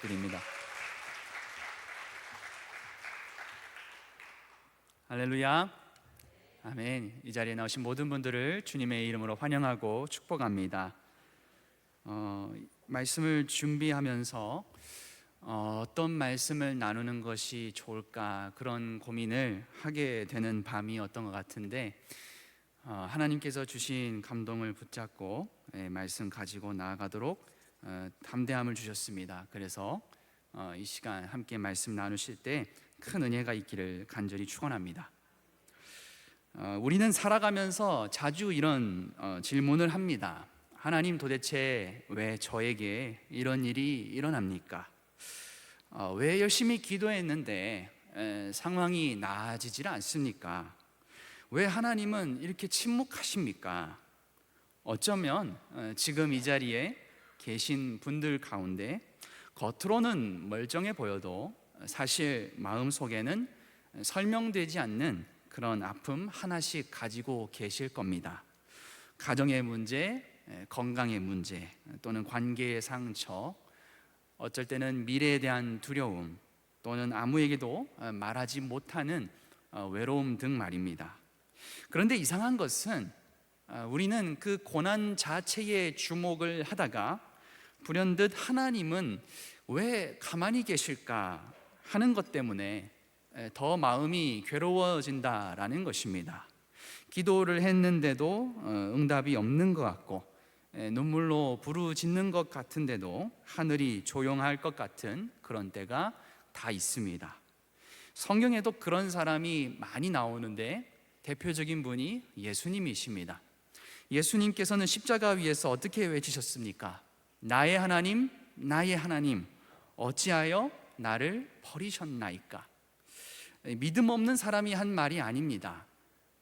드립니다. 할렐루야, 아멘. 이 자리에 나오신 모든 분들을 주님의 이름으로 환영하고 축복합니다. 말씀을 준비하면서 어떤 말씀을 나누는 것이 좋을까 그런 고민을 하게 되는 밤이었던 것 같은데, 하나님께서 주신 감동을 붙잡고 말씀 가지고 나아가도록 담대함을 주셨습니다. 그래서 이 시간 함께 말씀 나누실 때 큰 은혜가 있기를 간절히 축원합니다. 우리는 살아가면서 자주 이런 질문을 합니다. 하나님, 도대체 왜 저에게 이런 일이 일어납니까? 왜 열심히 기도했는데 상황이 나아지질 않습니까? 왜 하나님은 이렇게 침묵하십니까? 어쩌면 지금 이 자리에 계신 분들 가운데 겉으로는 멀쩡해 보여도 사실 마음속에는 설명되지 않는 그런 아픔 하나씩 가지고 계실 겁니다. 가정의 문제, 건강의 문제, 또는 관계의 상처, 어쩔 때는 미래에 대한 두려움, 또는 아무에게도 말하지 못하는 외로움 등 말입니다. 그런데 이상한 것은 우리는 그 고난 자체에 주목을 하다가 불현듯 하나님은 왜 가만히 계실까 하는 것 때문에 더 마음이 괴로워진다라는 것입니다. 기도를 했는데도 응답이 없는 것 같고, 눈물로 부르짖는 것 같은데도 하늘이 조용할 것 같은 그런 때가 다 있습니다. 성경에도 그런 사람이 많이 나오는데 대표적인 분이 예수님이십니다. 예수님께서는 십자가 위에서 어떻게 외치셨습니까? 나의 하나님, 나의 하나님, 어찌하여 나를 버리셨나이까? 믿음 없는 사람이 한 말이 아닙니다.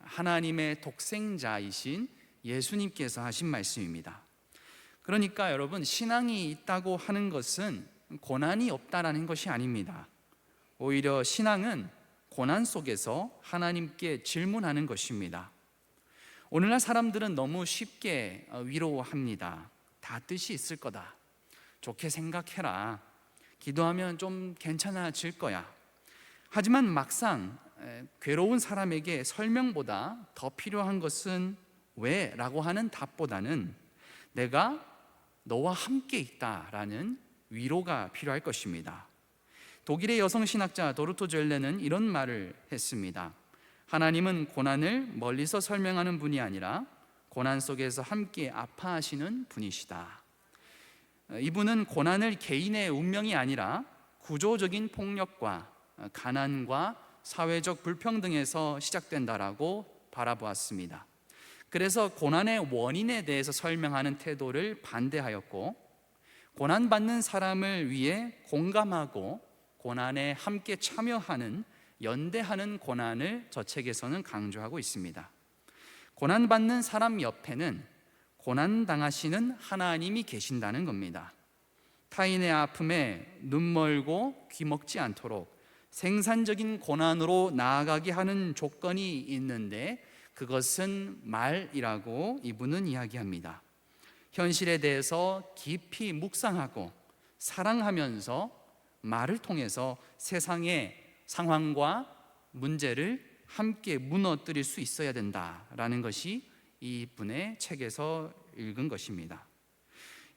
하나님의 독생자이신 예수님께서 하신 말씀입니다. 그러니까 여러분, 신앙이 있다고 하는 것은 고난이 없다라는 것이 아닙니다. 오히려 신앙은 고난 속에서 하나님께 질문하는 것입니다. 오늘날 사람들은 너무 쉽게 위로합니다. 다 뜻이 있을 거다, 좋게 생각해라, 기도하면 좀 괜찮아질 거야. 하지만 막상 괴로운 사람에게 설명보다 더 필요한 것은 왜? 라고 하는 답보다는 내가 너와 함께 있다라는 위로가 필요할 것입니다. 독일의 여성 신학자 도르토 젤레는 이런 말을 했습니다. 하나님은 고난을 멀리서 설명하는 분이 아니라 고난 속에서 함께 아파하시는 분이시다. 이분은 고난을 개인의 운명이 아니라 구조적인 폭력과 가난과 사회적 불평등에서 시작된다라고 바라보았습니다. 그래서 고난의 원인에 대해서 설명하는 태도를 반대하였고, 고난받는 사람을 위해 공감하고 고난에 함께 참여하는, 연대하는 고난을 저 책에서는 강조하고 있습니다. 고난받는 사람 옆에는 고난당하시는 하나님이 계신다는 겁니다. 타인의 아픔에 눈 멀고 귀 먹지 않도록 생산적인 고난으로 나아가게 하는 조건이 있는데, 그것은 말이라고 이분은 이야기합니다. 현실에 대해서 깊이 묵상하고 사랑하면서 말을 통해서 세상의 상황과 문제를 함께 무너뜨릴 수 있어야 된다라는 것이 이분의 책에서 읽은 것입니다.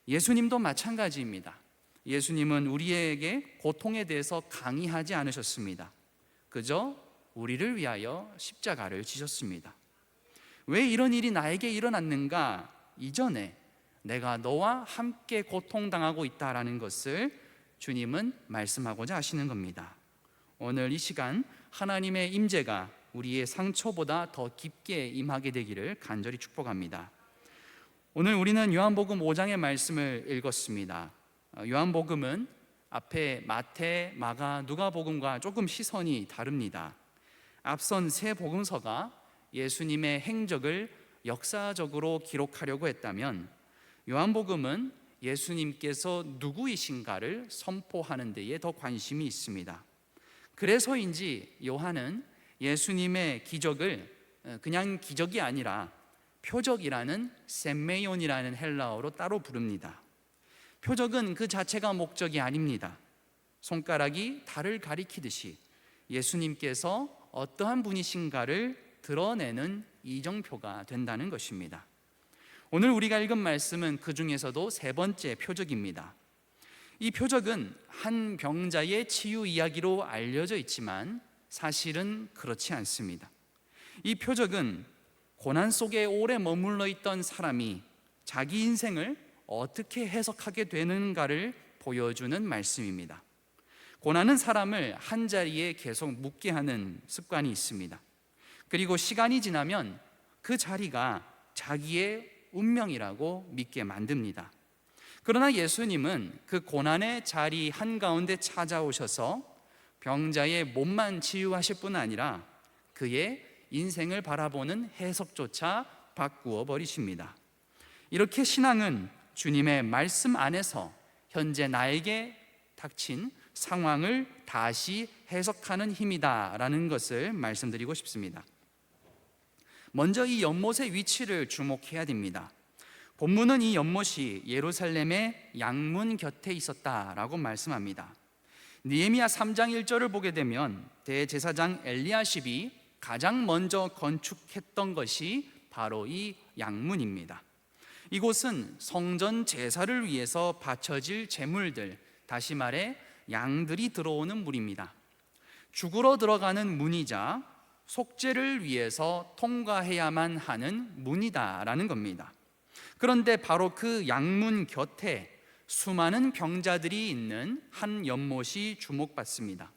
예수님도 마찬가지입니다. 예수님은 우리에게 고통에 대해서 강의하지 않으셨습니다. 그저 우리를 위하여 십자가를 지셨습니다. 왜 이런 일이 나에게 일어났는가? 이전에 내가 너와 함께 고통당하고 있다라는 것을 주님은 말씀하고자 하시는 겁니다. 오늘 이 시간 하나님의 임재가 우리의 상처보다 더 깊게 임하게 되기를 간절히 축복합니다. 오늘 우리는 요한복음 5장의 말씀을 읽었습니다. 요한복음은 앞에 마태, 마가, 누가복음과 조금 시선이 다릅니다. 앞선 세 복음서가 예수님의 행적을 역사적으로 기록하려고 했다면, 요한복음은 예수님께서 누구이신가를 선포하는 데에 더 관심이 있습니다. 그래서인지 요한은 예수님의 기적을 그냥 기적이 아니라 표적이라는 셈메ion이라는 헬라어로 따로 부릅니다. 표적은 그 자체가 목적이 아닙니다. 손가락이 달을 가리키듯이 예수님께서 어떠한 분이신가를 드러내는 이정표가 된다는 것입니다. 오늘 우리가 읽은 말씀은 그 중에서도 세 번째 표적입니다. 이 표적은 한 병자의 치유 이야기로 알려져 있지만 사실은 그렇지 않습니다. 이 표적은 고난 속에 오래 머물러 있던 사람이 자기 인생을 어떻게 해석하게 되는가를 보여주는 말씀입니다. 고난은 사람을 한 자리에 계속 묵게 하는 습관이 있습니다. 그리고 시간이 지나면 그 자리가 자기의 운명이라고 믿게 만듭니다. 그러나 예수님은 그 고난의 자리 한가운데 찾아오셔서 병자의 몸만 치유하실 뿐 아니라 그의 인생을 바라보는 해석조차 바꾸어 버리십니다. 이렇게 신앙은 주님의 말씀 안에서 현재 나에게 닥친 상황을 다시 해석하는 힘이다라는 것을 말씀드리고 싶습니다. 먼저 이 연못의 위치를 주목해야 됩니다. 본문은 이 연못이 예루살렘의 양문 곁에 있었다라고 말씀합니다. 느헤미야 3장 1절을 보게 되면 대제사장 엘리야십이 가장 먼저 건축했던 것이 바로 이 양문입니다. 이곳은 성전 제사를 위해서 바쳐질 제물들, 다시 말해 양들이 들어오는 물입니다. 죽으러 들어가는 문이자 속죄를 위해서 통과해야만 하는 문이다라는 겁니다. 그런데 바로 그 양문 곁에 수많은 병자들이 있는 한 연못이 주목받습니다.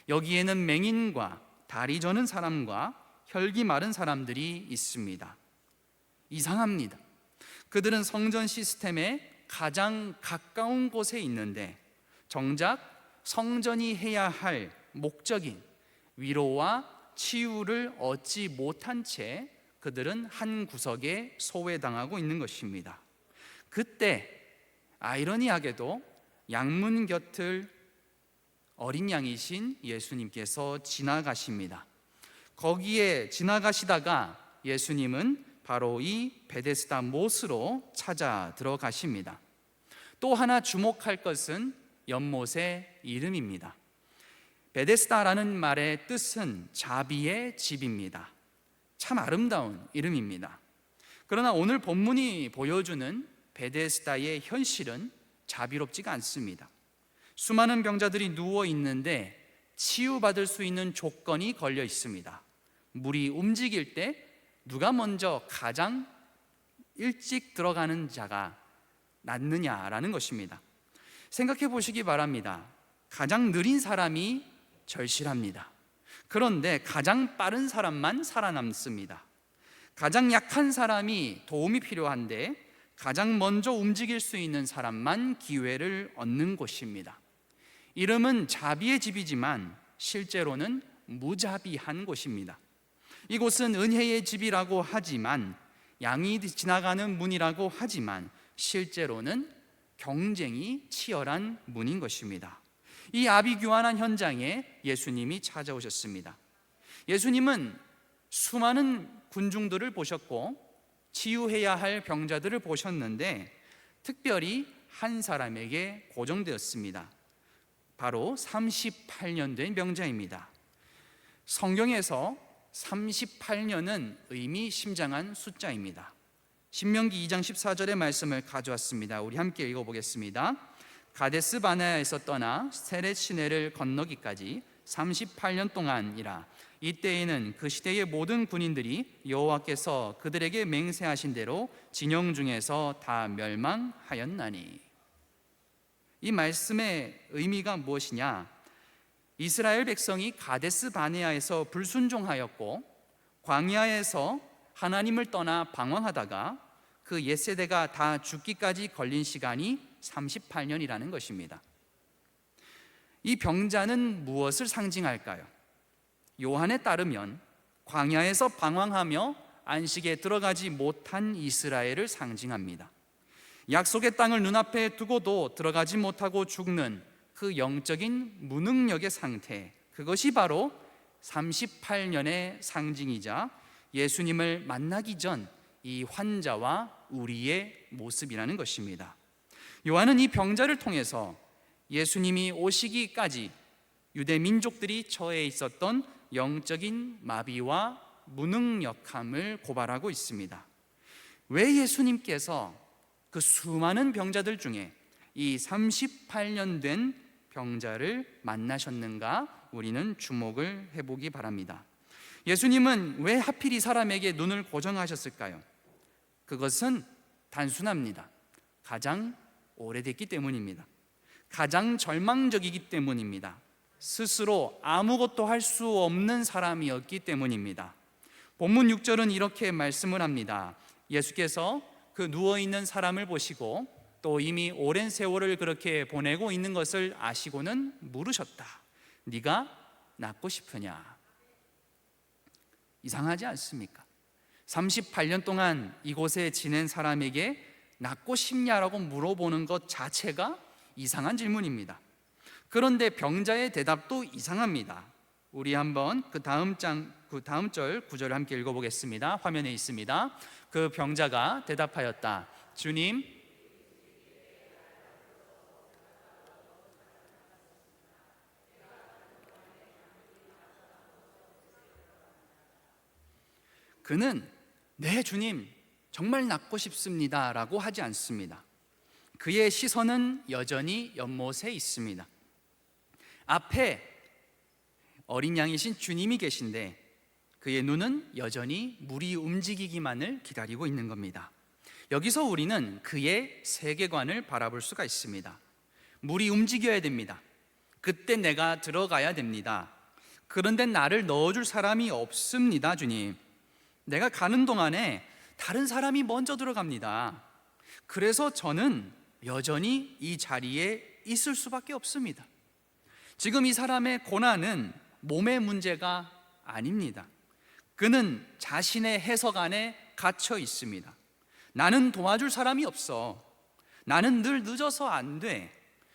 여기에는 맹인과 다리 저는 사람과 혈기 마른 사람들이 있습니다. 이상합니다. 그들은 성전 시스템에 가장 가까운 곳에 있는데 정작 성전이 해야 할 목적인 위로와 치유를 얻지 못한 채 그들은 한 구석에 소외당하고 있는 것입니다. 그때 아이러니하게도 양문 곁을 어린 양이신 예수님께서 지나가십니다. 거기에 지나가시다가 예수님은 바로 이 베데스다 못으로 찾아 들어가십니다. 또 하나 주목할 것은 연못의 이름입니다. 베데스다라는 말의 뜻은 자비의 집입니다. 참 아름다운 이름입니다. 그러나 오늘 본문이 보여주는 베데스다의 현실은 자비롭지가 않습니다. 수많은 병자들이 누워 있는데 치유받을 수 있는 조건이 걸려 있습니다. 물이 움직일 때 누가 먼저 가장 일찍 들어가는 자가 낫느냐라는 것입니다. 생각해 보시기 바랍니다. 가장 느린 사람이 절실합니다. 그런데 가장 빠른 사람만 살아남습니다. 가장 약한 사람이 도움이 필요한데 가장 먼저 움직일 수 있는 사람만 기회를 얻는 곳입니다. 이름은 자비의 집이지만 실제로는 무자비한 곳입니다. 이곳은 은혜의 집이라고 하지만, 양이 지나가는 문이라고 하지만 실제로는 경쟁이 치열한 문인 것입니다. 이 아비규환한 현장에 예수님이 찾아오셨습니다. 예수님은 수많은 군중들을 보셨고 치유해야 할 병자들을 보셨는데 특별히 한 사람에게 고정되었습니다. 바로 38년 된 병자입니다. 성경에서 38년은 의미심장한 숫자입니다. 신명기 2장 14절의 말씀을 가져왔습니다. 우리 함께 읽어보겠습니다. 가데스 바네아에서 떠나 세렛 시내를 건너기까지 38년 동안이라. 이때에는 그 시대의 모든 군인들이 여호와께서 그들에게 맹세하신 대로 진영 중에서 다 멸망하였나니. 이 말씀의 의미가 무엇이냐? 이스라엘 백성이 가데스 바네아에서 불순종하였고 광야에서 하나님을 떠나 방황하다가 그 옛세대가 다 죽기까지 걸린 시간이 38년이라는 것입니다. 이 병자는 무엇을 상징할까요? 요한에 따르면 광야에서 방황하며 안식에 들어가지 못한 이스라엘을 상징합니다. 약속의 땅을 눈앞에 두고도 들어가지 못하고 죽는 그 영적인 무능력의 상태, 그것이 바로 38년의 상징이자 예수님을 만나기 전 이 환자와 우리의 모습이라는 것입니다. 요한은 이 병자를 통해서 예수님이 오시기까지 유대 민족들이 처해 있었던 영적인 마비와 무능력함을 고발하고 있습니다. 왜 예수님께서 그 수많은 병자들 중에 이 38년 된 병자를 만나셨는가 우리는 주목을 해보기 바랍니다. 예수님은 왜 하필 이 사람에게 눈을 고정하셨을까요? 그것은 단순합니다. 가장 오래됐기 때문입니다. 가장 절망적이기 때문입니다. 스스로 아무것도 할 수 없는 사람이었기 때문입니다. 본문 6절은 이렇게 말씀을 합니다. 예수께서 그 누워있는 사람을 보시고 또 이미 오랜 세월을 그렇게 보내고 있는 것을 아시고는 물으셨다. 네가 낫고 싶으냐? 이상하지 않습니까? 38년 동안 이곳에 지낸 사람에게 낫고 싶냐라고 물어보는 것 자체가 이상한 질문입니다. 그런데 병자의 대답도 이상합니다. 우리 한번 그 다음 절 9절을 함께 읽어보겠습니다. 화면에 있습니다. 그 병자가 대답하였다. 주님, 그는 네 주님 정말 낫고 싶습니다 라고 하지 않습니다. 그의 시선은 여전히 연못에 있습니다. 앞에 어린 양이신 주님이 계신데 그의 눈은 여전히 물이 움직이기만을 기다리고 있는 겁니다. 여기서 우리는 그의 세계관을 바라볼 수가 있습니다. 물이 움직여야 됩니다. 그때 내가 들어가야 됩니다. 그런데 나를 넣어줄 사람이 없습니다. 주님, 내가 가는 동안에 다른 사람이 먼저 들어갑니다. 그래서 저는 여전히 이 자리에 있을 수밖에 없습니다. 지금 이 사람의 고난은 몸의 문제가 아닙니다. 그는 자신의 해석 안에 갇혀 있습니다. 나는 도와줄 사람이 없어. 나는 늘 늦어서 안 돼.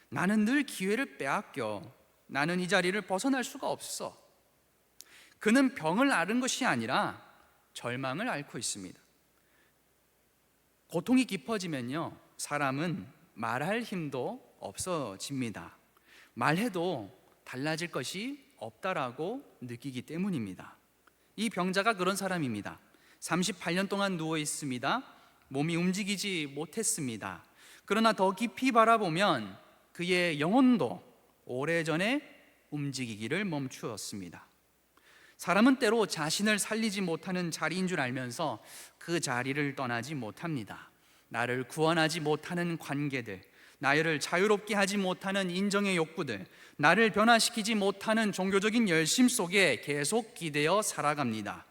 나는 늘 기회를 빼앗겨. 나는 이 자리를 벗어날 수가 없어. 그는 병을 앓은 것이 아니라 절망을 앓고 있습니다. 고통이 깊어지면요, 사람은 말할 힘도 없어집니다. 말해도 달라질 것이 없다라고 느끼기 때문입니다. 이 병자가 그런 사람입니다. 38년 동안 누워 있습니다. 몸이 움직이지 못했습니다. 그러나 더 깊이 바라보면 그의 영혼도 오래전에 움직이기를 멈추었습니다. 사람은 때로 자신을 살리지 못하는 자리인 줄 알면서 그 자리를 떠나지 못합니다. 나를 구원하지 못하는 관계들, 나를 자유롭게 하지 못하는 인정의 욕구들, 나를 변화시키지 못하는 종교적인 열심 속에 계속 기대어 살아갑니다.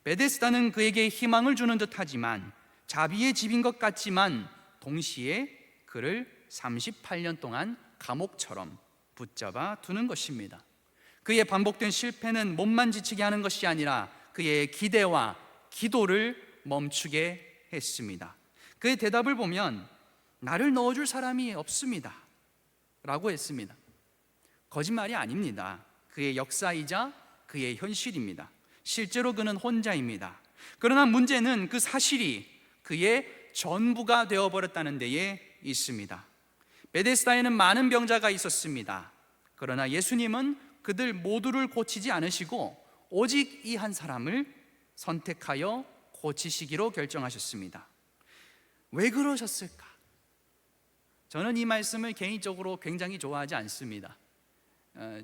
베데스다는 그에게 희망을 주는 듯하지만, 자비의 집인 것 같지만 동시에 그를 38년 동안 감옥처럼 붙잡아 두는 것입니다. 그의 반복된 실패는 몸만 지치게 하는 것이 아니라 그의 기대와 기도를 멈추게 했습니다. 그의 대답을 보면 나를 넣어줄 사람이 없습니다 라고 했습니다. 거짓말이 아닙니다. 그의 역사이자 그의 현실입니다. 실제로 그는 혼자입니다. 그러나 문제는 그 사실이 그의 전부가 되어버렸다는 데에 있습니다. 베데스다에는 많은 병자가 있었습니다. 그러나 예수님은 그들 모두를 고치지 않으시고 오직 이 한 사람을 선택하여 고치시기로 결정하셨습니다. 왜 그러셨을까? 저는 이 말씀을 개인적으로 굉장히 좋아하지 않습니다.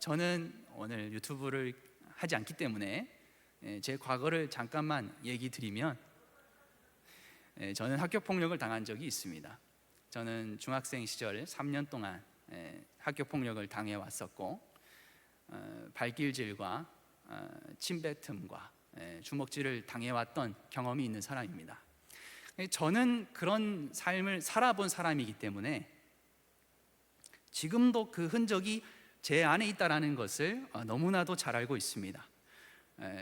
저는 오늘 유튜브를 하지 않기 때문에 제 과거를 잠깐만 얘기 드리면, 저는 학교폭력을 당한 적이 있습니다. 저는 중학생 시절 3년 동안 학교폭력을 당해왔었고, 발길질과 침뱉음과 주먹질을 당해왔던 경험이 있는 사람입니다. 저는 그런 삶을 살아본 사람이기 때문에 지금도 그 흔적이 제 안에 있다는 것을 너무나도 잘 알고 있습니다.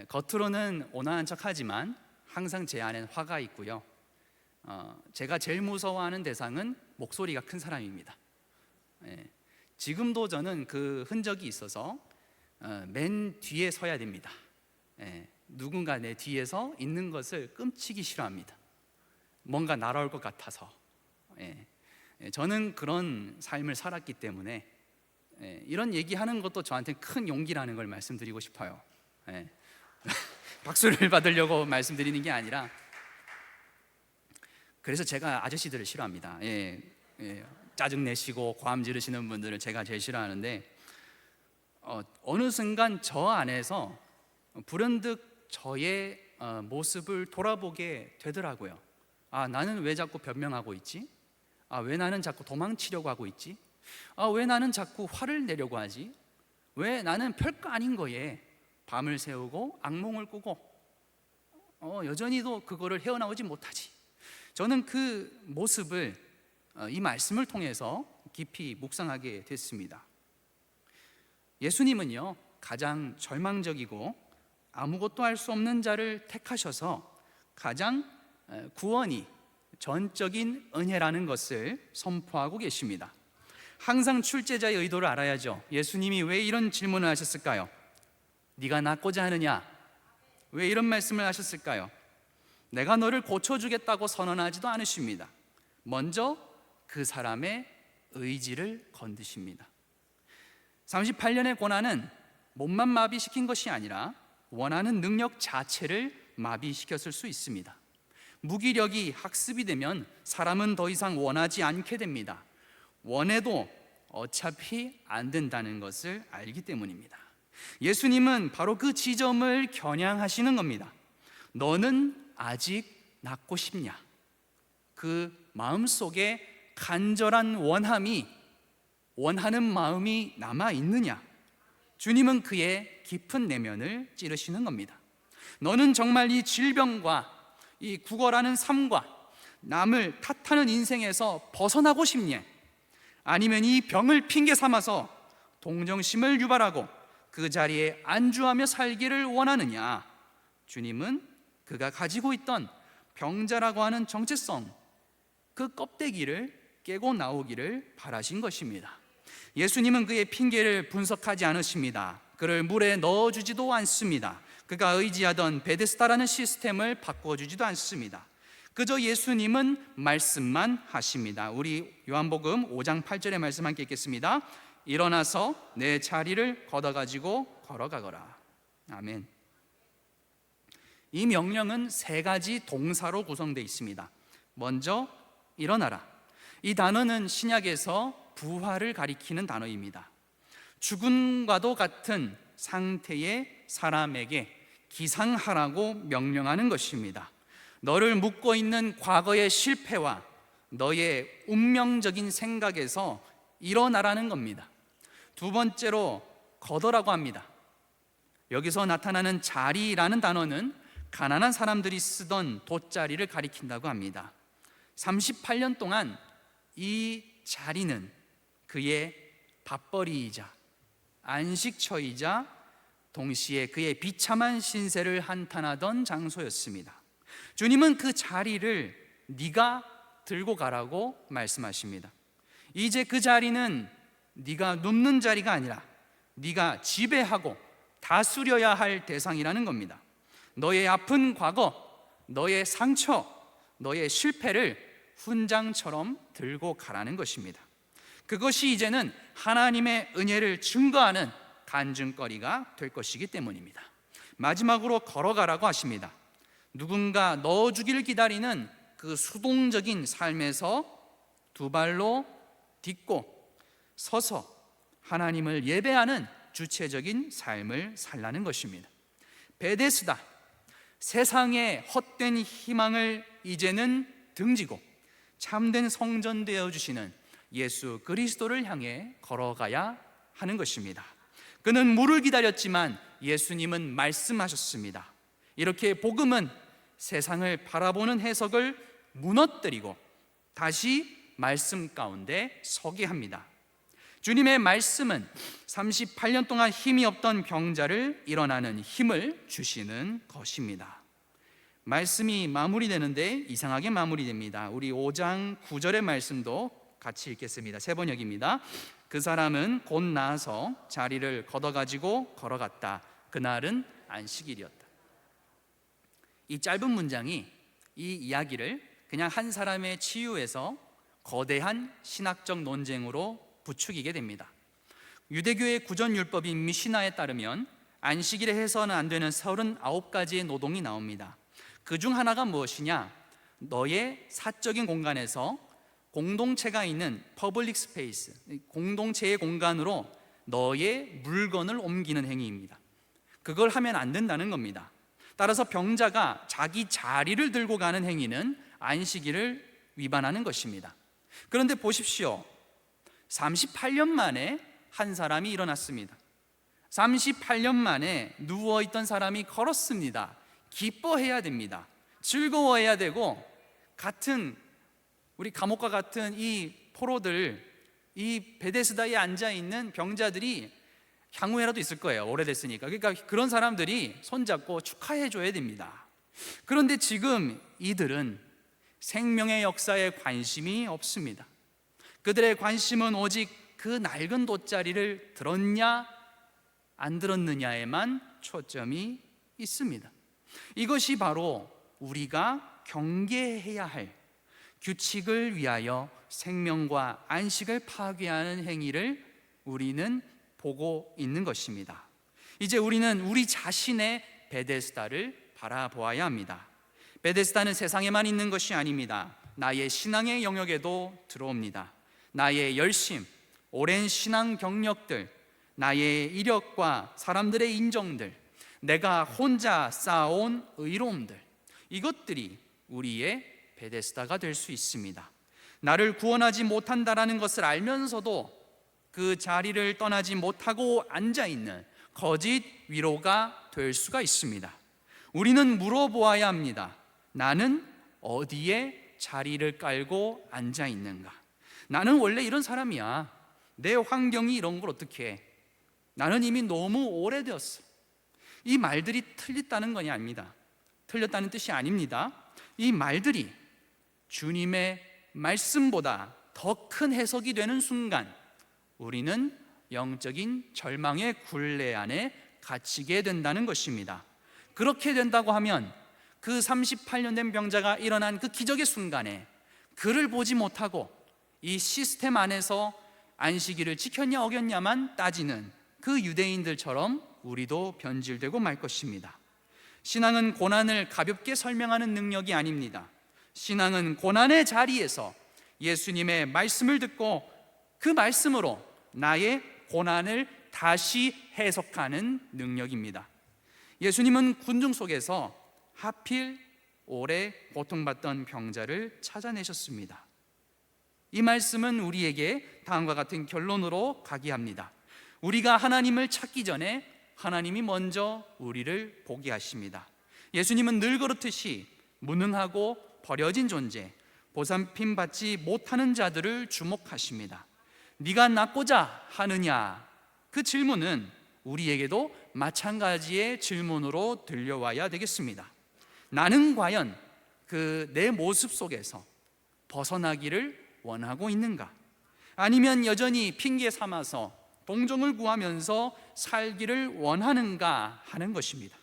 겉으로는 온화한 척하지만 항상 제 안에는 화가 있고요. 제가 제일 무서워하는 대상은 목소리가 큰 사람입니다. 지금도 저는 그 흔적이 있어서 맨 뒤에 서야 됩니다. 누군가 내 뒤에서 있는 것을 끔찍이 싫어합니다. 뭔가 날아올 것 같아서. 저는 그런 삶을 살았기 때문에 이런 얘기하는 것도 저한테 큰 용기라는 걸 말씀드리고 싶어요. 박수를 받으려고 말씀드리는 게 아니라, 그래서 제가 아저씨들을 싫어합니다. 짜증 내시고 고함 지르시는 분들을 제가 제일 싫어하는데, 어느 순간 저 안에서 불현듯 저의 모습을 돌아보게 되더라고요. 나는 왜 자꾸 변명하고 있지? 왜 나는 자꾸 도망치려고 하고 있지? 왜 나는 자꾸 화를 내려고 하지? 왜 나는 별거 아닌 거에 밤을 새우고 악몽을 꾸고 여전히도 그거를 헤어나오지 못하지? 저는 그 모습을 이 말씀을 통해서 깊이 묵상하게 됐습니다. 예수님은요, 가장 절망적이고 아무것도 할 수 없는 자를 택하셔서 가장 구원이 전적인 은혜라는 것을 선포하고 계십니다. 항상 출제자의 의도를 알아야죠. 예수님이 왜 이런 질문을 하셨을까요? 네가 낫고자 하느냐? 왜 이런 말씀을 하셨을까요? 내가 너를 고쳐주겠다고 선언하지도 않으십니다. 먼저 그 사람의 의지를 건드십니다. 38년의 고난은 몸만 마비시킨 것이 아니라 원하는 능력 자체를 마비시켰을 수 있습니다. 무기력이 학습이 되면 사람은 더 이상 원하지 않게 됩니다. 원해도 어차피 안 된다는 것을 알기 때문입니다. 예수님은 바로 그 지점을 겨냥하시는 겁니다. 너는 아직 낫고 싶냐? 그 마음속에 간절한 원하는 마음이 남아 있느냐? 주님은 그의 깊은 내면을 찌르시는 겁니다. 너는 정말 이 질병과 이 구걸하는 삶과 남을 탓하는 인생에서 벗어나고 싶냐? 아니면 이 병을 핑계 삼아서 동정심을 유발하고 그 자리에 안주하며 살기를 원하느냐? 주님은 그가 가지고 있던 병자라고 하는 정체성, 그 껍데기를 깨고 나오기를 바라신 것입니다. 예수님은 그의 핑계를 분석하지 않으십니다. 그를 물에 넣어주지도 않습니다. 그가 의지하던 베데스다라는 시스템을 바꿔주지도 않습니다. 그저 예수님은 말씀만 하십니다. 우리 요한복음 5장 8절의 말씀 함께 읽겠습니다. 일어나서 내 자리를 걷어가지고 걸어가거라. 아멘. 이 명령은 세 가지 동사로 구성되어 있습니다. 먼저 일어나라. 이 단어는 신약에서 부활을 가리키는 단어입니다. 죽음과도 같은 상태의 사람에게 기상하라고 명령하는 것입니다. 너를 묶고 있는 과거의 실패와 너의 운명적인 생각에서 일어나라는 겁니다. 두 번째로 걷어라고 합니다. 여기서 나타나는 자리라는 단어는 가난한 사람들이 쓰던 돗자리를 가리킨다고 합니다. 38년 동안 이 자리는 그의 밥벌이이자 안식처이자 동시에 그의 비참한 신세를 한탄하던 장소였습니다. 주님은 그 자리를 네가 들고 가라고 말씀하십니다. 이제 그 자리는 네가 눕는 자리가 아니라 네가 지배하고 다스려야 할 대상이라는 겁니다. 너의 아픈 과거, 너의 상처, 너의 실패를 훈장처럼 들고 가라는 것입니다. 그것이 이제는 하나님의 은혜를 증거하는 간증거리가 될 것이기 때문입니다. 마지막으로 걸어가라고 하십니다. 누군가 넣어주기를 기다리는 그 수동적인 삶에서 두 발로 딛고 서서 하나님을 예배하는 주체적인 삶을 살라는 것입니다. 베데스다, 세상의 헛된 희망을 이제는 등지고 참된 성전 되어주시는 예수 그리스도를 향해 걸어가야 하는 것입니다. 그는 물을 기다렸지만 예수님은 말씀하셨습니다. 이렇게 복음은 세상을 바라보는 해석을 무너뜨리고 다시 말씀 가운데 서게 합니다. 주님의 말씀은 38년 동안 힘이 없던 병자를 일어나는 힘을 주시는 것입니다. 말씀이 마무리되는데 이상하게 마무리됩니다. 우리 5장 9절의 말씀도 같이 읽겠습니다. 세 번역입니다. 그 사람은 곧 나아서 자리를 걷어가지고 걸어갔다. 그날은 안식일이었다. 이 짧은 문장이 이 이야기를 그냥 한 사람의 치유에서 거대한 신학적 논쟁으로 부추기게 됩니다. 유대교의 구전율법인 미시나에 따르면 안식일에 해서는 안 되는 39가지의 노동이 나옵니다. 그 중 하나가 무엇이냐? 너의 사적인 공간에서 공동체가 있는 퍼블릭 스페이스, 공동체의 공간으로 너의 물건을 옮기는 행위입니다. 그걸 하면 안 된다는 겁니다. 따라서 병자가 자기 자리를 들고 가는 행위는 안식일을 위반하는 것입니다. 그런데 보십시오. 38년 만에 한 사람이 일어났습니다. 38년 만에 누워있던 사람이 걸었습니다. 기뻐해야 됩니다. 즐거워해야 되고, 같은 우리 감옥과 같은 이 포로들, 이 베데스다에 앉아있는 병자들이 향후에라도 있을 거예요. 오래됐으니까. 그러니까 그런 사람들이 손잡고 축하해줘야 됩니다. 그런데 지금 이들은 생명의 역사에 관심이 없습니다. 그들의 관심은 오직 그 낡은 돗자리를 들었냐 안 들었느냐에만 초점이 있습니다. 이것이 바로 우리가 경계해야 할, 규칙을 위하여 생명과 안식을 파괴하는 행위를 우리는 보고 있는 것입니다. 이제 우리는 우리 자신의 베데스다를 바라보아야 합니다. 베데스다는 세상에만 있는 것이 아닙니다. 나의 신앙의 영역에도 들어옵니다. 나의 열심, 오랜 신앙 경력들, 나의 이력과 사람들의 인정들, 내가 혼자 쌓아온 의로움들, 이것들이 우리의 베데스다가 될 수 있습니다. 나를 구원하지 못한다라는 것을 알면서도 그 자리를 떠나지 못하고 앉아있는 거짓 위로가 될 수가 있습니다. 우리는 물어보아야 합니다. 나는 어디에 자리를 깔고 앉아있는가? 나는 원래 이런 사람이야. 내 환경이 이런 걸 어떻게 해? 나는 이미 너무 오래되었어. 이 말들이 틀렸다는 것이 아닙니다. 틀렸다는 뜻이 아닙니다. 이 말들이 주님의 말씀보다 더 큰 해석이 되는 순간 우리는 영적인 절망의 굴레 안에 갇히게 된다는 것입니다. 그렇게 된다고 하면 그 38년 된 병자가 일어난 그 기적의 순간에 그를 보지 못하고 이 시스템 안에서 안식일을 지켰냐 어겼냐만 따지는 그 유대인들처럼 우리도 변질되고 말 것입니다. 신앙은 고난을 가볍게 설명하는 능력이 아닙니다. 신앙은 고난의 자리에서 예수님의 말씀을 듣고 그 말씀으로 나의 고난을 다시 해석하는 능력입니다. 예수님은 군중 속에서 하필 오래 고통받던 병자를 찾아내셨습니다. 이 말씀은 우리에게 다음과 같은 결론으로 가게 합니다. 우리가 하나님을 찾기 전에 하나님이 먼저 우리를 보게 하십니다. 예수님은 늘 그렇듯이 무능하고 버려진 존재, 보살핌 받지 못하는 자들을 주목하십니다. 네가 낫고자 하느냐? 그 질문은 우리에게도 마찬가지의 질문으로 들려와야 되겠습니다. 나는 과연 그 내 모습 속에서 벗어나기를 원하고 있는가? 아니면 여전히 핑계 삼아서 동정을 구하면서 살기를 원하는가 하는 것입니다.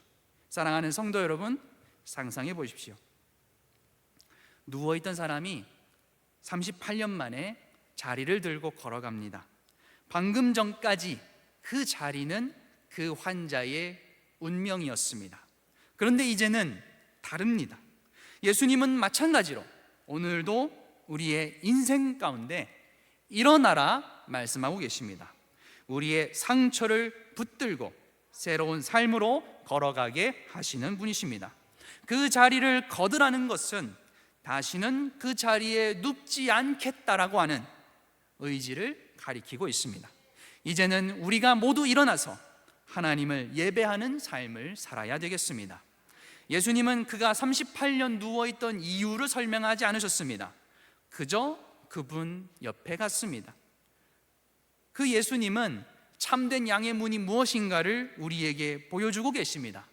사랑하는 성도 여러분, 상상해 보십시오. 누워있던 사람이 38년 만에 자리를 들고 걸어갑니다. 방금 전까지 그 자리는 그 환자의 운명이었습니다. 그런데 이제는 다릅니다. 예수님은 마찬가지로 오늘도 우리의 인생 가운데 일어나라 말씀하고 계십니다. 우리의 상처를 붙들고 새로운 삶으로 걸어가게 하시는 분이십니다. 그 자리를 거두라는 것은 다시는 그 자리에 눕지 않겠다라고 하는 의지를 가리키고 있습니다. 이제는 우리가 모두 일어나서 하나님을 예배하는 삶을 살아야 되겠습니다. 예수님은 그가 38년 누워있던 이유를 설명하지 않으셨습니다. 그저 그분 옆에 갔습니다. 그 예수님은 참된 양의 문이 무엇인가를 우리에게 보여주고 계십니다.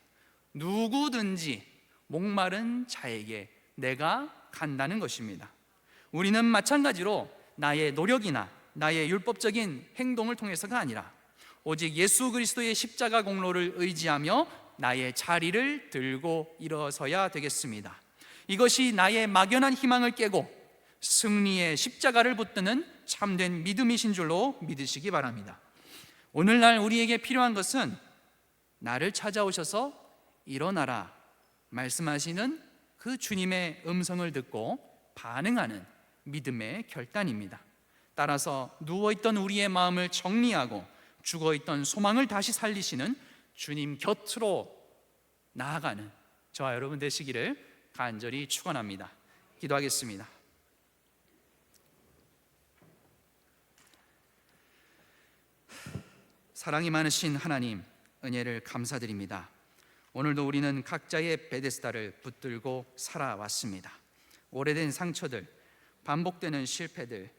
누구든지 목마른 자에게 내가 간다는 것입니다. 우리는 마찬가지로 나의 노력이나 나의 율법적인 행동을 통해서가 아니라 오직 예수 그리스도의 십자가 공로를 의지하며 나의 자리를 들고 일어서야 되겠습니다. 이것이 나의 막연한 희망을 깨고 승리의 십자가를 붙드는 참된 믿음이신 줄로 믿으시기 바랍니다. 오늘날 우리에게 필요한 것은 나를 찾아오셔서 일어나라 말씀하시는 그 주님의 음성을 듣고 반응하는 믿음의 결단입니다. 따라서 누워있던 우리의 마음을 정리하고 죽어있던 소망을 다시 살리시는 주님 곁으로 나아가는 저와 여러분 되시기를 간절히 축원합니다. 기도하겠습니다. 사랑이 많으신 하나님, 은혜를 감사드립니다. 오늘도 우리는 각자의 베데스다를 붙들고 살아왔습니다. 오래된 상처들, 반복되는 실패들,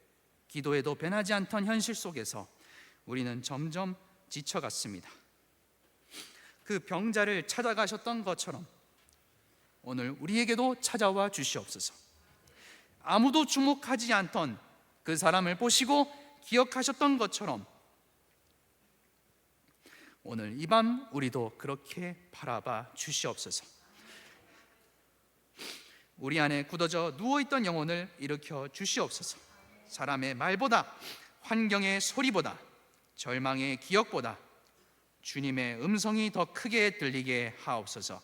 기도에도 변하지 않던 현실 속에서 우리는 점점 지쳐갔습니다. 그 병자를 찾아가셨던 것처럼 오늘 우리에게도 찾아와 주시옵소서. 아무도 주목하지 않던 그 사람을 보시고 기억하셨던 것처럼 오늘 이 밤 우리도 그렇게 바라봐 주시옵소서. 우리 안에 굳어져 누워있던 영혼을 일으켜 주시옵소서. 사람의 말보다, 환경의 소리보다, 절망의 기억보다 주님의 음성이 더 크게 들리게 하옵소서.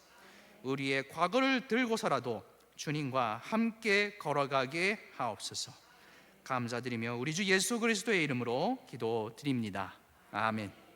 우리의 과거를 들고서라도 주님과 함께 걸어가게 하옵소서. 감사드리며 우리 주 예수 그리스도의 이름으로 기도드립니다. 아멘.